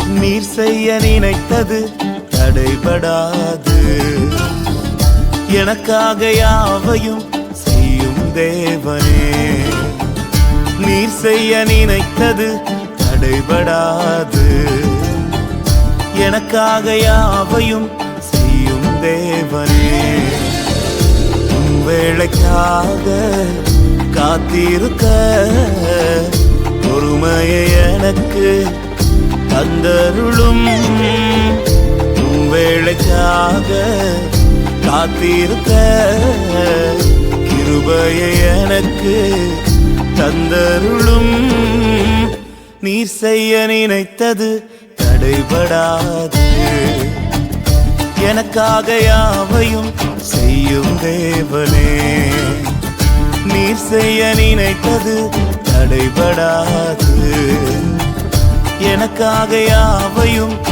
நீர் செய்ய நினைத்தது தடைபடாது. எனக்காக யாவையும் செய்யும் தேவனே. நீர் செய்ய நினைத்தது தடைபடாது. எனக்காக யாவையும் செய்யும் தேவனே. உன் வேளைக்காக காத்திருக்க பொறுமையை எனக்கு தந்தருளும். உன் வேளைக்காக காத்திருக்க கிருபையை எனக்கு தந்தருளும். நீர் செய்ய நினைத்தது தடைபடாது. எனக்காக யாவையும் செய்யும் தேவனே. நீர் செய்ய நினைத்தது தடைபடாது. எனக்காக யாவையும்